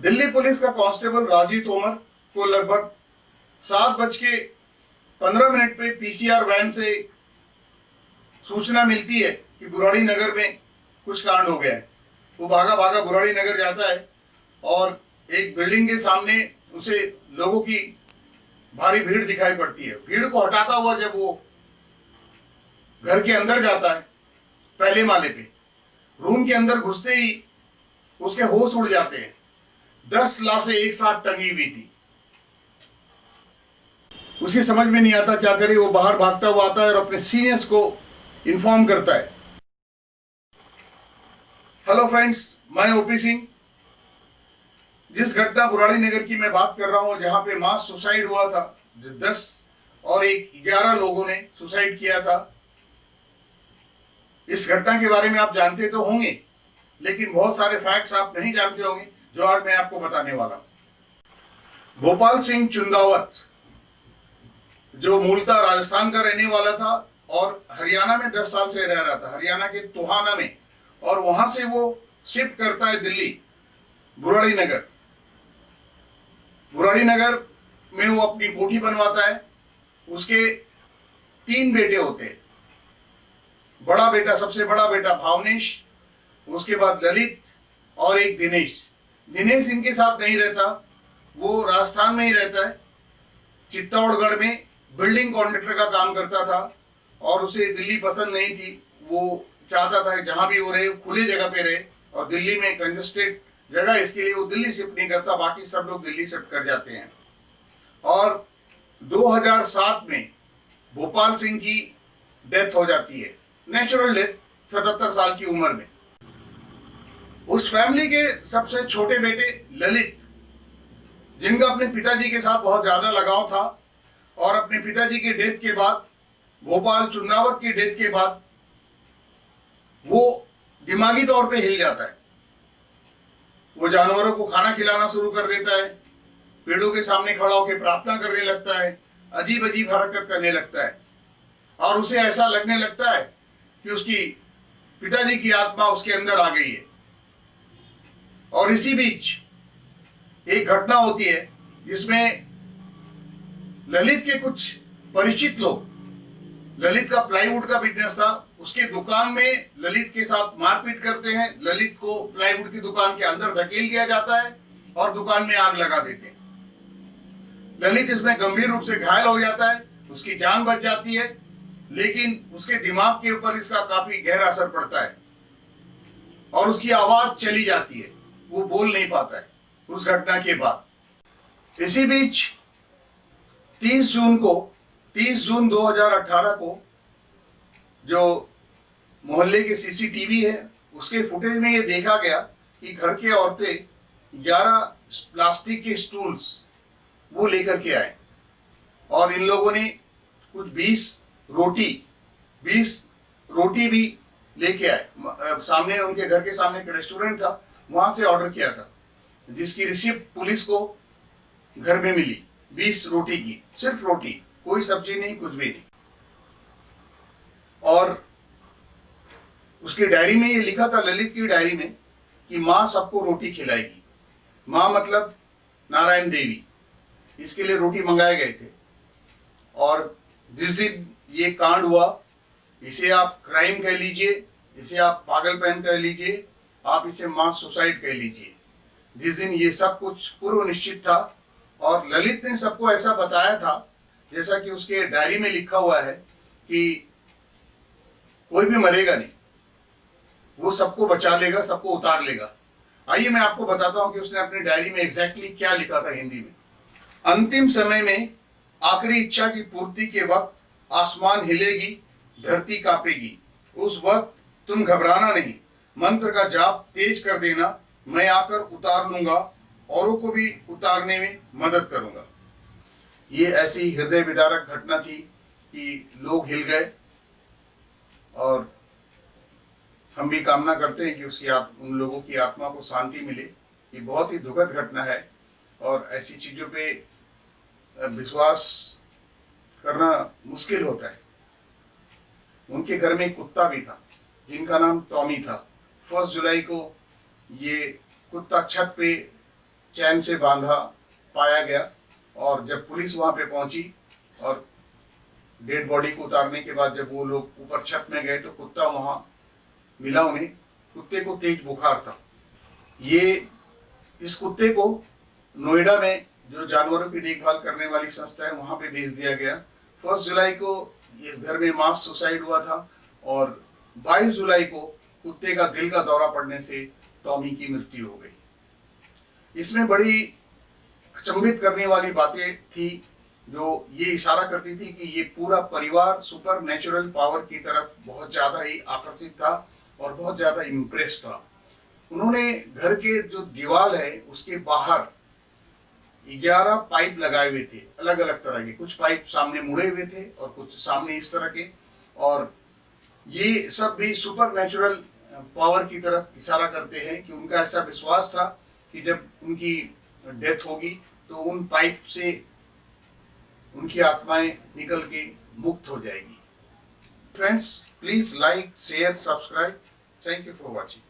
Delhi police का constable Rajiv Tomar को लगभग 7:15 पे पीसीआर वैन से सूचना मिलती है कि बुराड़ी नगर में कुछ कांड हो गया है। वो भागा भागा बुराड़ी नगर जाता है और एक बिल्डिंग के सामने उसे लोगों की भारी भीड़ दिखाई पड़ती है। भीड़ को हटाता हुआ जब वो घर के अंदर जाता है, पहले माले पे रूम के अंदर घुसते ही उसके होश उड़ जाते हैं। 10 लाशें एक साथ टंगी हुई थी। उसे समझ में नहीं आता क्या करे। वो बाहर भागता हुआ आता है और अपने सीनियर्स को इन्फॉर्म करता है। हेलो फ्रेंड्स, मैं ओपी सिंह। जिस घटना बुराड़ी नगर की मैं बात कर रहा हूं, जहां पे मास सुसाइड हुआ था, 10 और 11 लोगों ने सुसाइड किया था। इस घटना के बारे में आप जानते तो होंगे, लेकिन बहुत सारे फैक्ट्स आप नहीं जानते होंगे जो आज मैं आपको बताने वाला हूं। गोपाल सिंह चुंदावत, जो मूलतः राजस्थान का रहने वाला था और हरियाणा में 10 साल से रह रहा था, हरियाणा के टोहाना में, और वहां से वो शिफ्ट करता है दिल्ली, बुराड़ी नगर। बुराड़ी नगर में वो अपनी कोठी बनवाता है। उसके 3 बेटे होते हैं। बड़ा बेटा, सबसे बड़ा बेटा भावनेश, उसके बाद ललित और एक दिनेश। दिनेश इनके साथ नहीं रहता, वो राजस्थान में ही रहता है। चित्तौड़गढ़ में बिल्डिंग कॉन्ट्रैक्टर का काम करता था और उसे दिल्ली पसंद नहीं थी। वो चाहता था कि जहां भी वो रहे, खुली जगह पे रहे, और दिल्ली में कंजेस्टेड जगह, इसके लिए वो दिल्ली शिफ्ट नहीं करता। बाकी सब लोग दिल्ली शिफ्ट कर जाते हैं। और 2007 में भोपाल सिंह की डेथ हो जाती है, नेचुरल डेथ, 77 साल की उम्र में। उस फैमिली के सबसे छोटे बेटे ललित, जिनका अपने पिताजी के साथ बहुत ज्यादा लगाव था, और अपने पिताजी की डेथ के बाद, गोपाल चुंदावत की डेथ के बाद, वो दिमागी तौर पे हिल जाता है। वो जानवरों को खाना खिलाना शुरू कर देता है, पेड़ों के सामने खड़ा होकर प्रार्थना करने लगता है, अजीब अजीब हरकत करने लगता है, और उसे ऐसा लगने लगता है कि उसकी पिताजी की आत्मा उसके अंदर आ गई है। और इसी बीच एक घटना होती है जिसमें ललित के कुछ परिचित लोग, ललित का प्लाईवुड का बिजनेस था, उसके दुकान में ललित के साथ मारपीट करते हैं। ललित को प्लाईवुड की दुकान के अंदर धकेल दिया जाता है और दुकान में आग लगा देते हैं। ललित इसमें गंभीर रूप से घायल हो जाता है, उसकी जान बच जाती है, लेकिन उसके दिमाग के ऊपर इसका काफी गहरा असर पड़ता है और उसकी आवाज चली जाती है, वो बोल नहीं पाता है उस घटना के बाद। इसी बीच 30 जून 2018 को जो मोहल्ले के सीसीटीवी है, उसके फुटेज में ये देखा गया कि घर के औरतें 11 प्लास्टिक के स्टूल्स वो लेकर के आए, और इन लोगों ने कुछ 20 रोटी भी लेके आए। सामने उनके घर के सामने एक रेस्टोरेंट था, वहां से ऑर्डर किया था, जिसकी रिसिप्ट पुलिस को घर में मिली। 20 रोटी की, सिर्फ रोटी, कोई सब्जी नहीं, कुछ भी नहीं। और उसकी डायरी में ये लिखा था, ललित की डायरी में, कि माँ सबको रोटी खिलाएगी। माँ मतलब नारायण देवी। इसके लिए रोटी मंगाए गए थे। और जिस दिन ये कांड हुआ, इसे आप क्राइम कह लीजिए, इसे आप पागलपन कह लीजिए, आप इसे मास सुसाइड कह लीजिए। जिस दिन ये सब कुछ पूर्व निश्चित था, और ललित ने सबको ऐसा बताया था, जैसा कि उसके डायरी में लिखा हुआ है कि कोई भी मरेगा नहीं, वो सबको बचा लेगा, सबको उतार लेगा। आइए मैं आपको बताता हूं कि उसने अपनी डायरी में एग्जैक्टली क्या लिखा था हिंदी में। अंतिम समय में आखिरी इच्छा की पूर्ति के वक्त आसमान हिलेगी, धरती कांपेगी। उस वक्त तुम घबराना नहीं, मंत्र का जाप तेज कर देना, मैं आकर उतार लूंगा, औरों को भी उतारने में मदद करूंगा। ये ऐसी हृदय विदारक घटना थी कि लोग हिल गए, और हम भी कामना करते हैं कि उन लोगों की आत्मा को शांति मिले। ये बहुत ही दुखद घटना है, और ऐसी चीजों पे विश्वास करना मुश्किल होता है। उनके घर में एक कुत्ता भी था जिनका नाम टॉमी था। 1 जुलाई को ये कुत्ता छत पे चैन से बांधा पाया गया। और जब पुलिस वहां पे पहुंची और डेड बॉडी को उतारने के बाद जब वो लोग ऊपर छत में गए तो कुत्ता वहां मिला उन्हें। कुत्ते को तेज बुखार था। ये इस कुत्ते को नोएडा में जो जानवरों की देखभाल करने वाली संस्था है वहां पे भेज दिया गया। 1 जुलाई को इस घर में मास सुसाइड हुआ था और 22 जुलाई को कुत्ते का दिल का दौरा पड़ने से टॉमी की मृत्यु हो गई। इसमें बड़ी अचंभित करने वाली बातें थी जो ये इशारा करती थी कि ये पूरा परिवार सुपर नेचुरल पावर की तरफ बहुत ज्यादा ही आकर्षित था और बहुत ज्यादा इम्प्रेस था। उन्होंने घर के जो दीवार है उसके बाहर 11 पाइप लगाए हुए थे, अलग अलग तरह के। कुछ पाइप सामने मुड़े हुए थे और कुछ सामने इस तरह के, और ये सब भी सुपर नेचुरल पावर की तरफ इशारा करते हैं कि उनका ऐसा विश्वास था कि जब उनकी डेथ होगी तो उन पाइप से उनकी आत्माएं निकल के मुक्त हो जाएगी। Friends, please like, share, subscribe. Thank you for watching.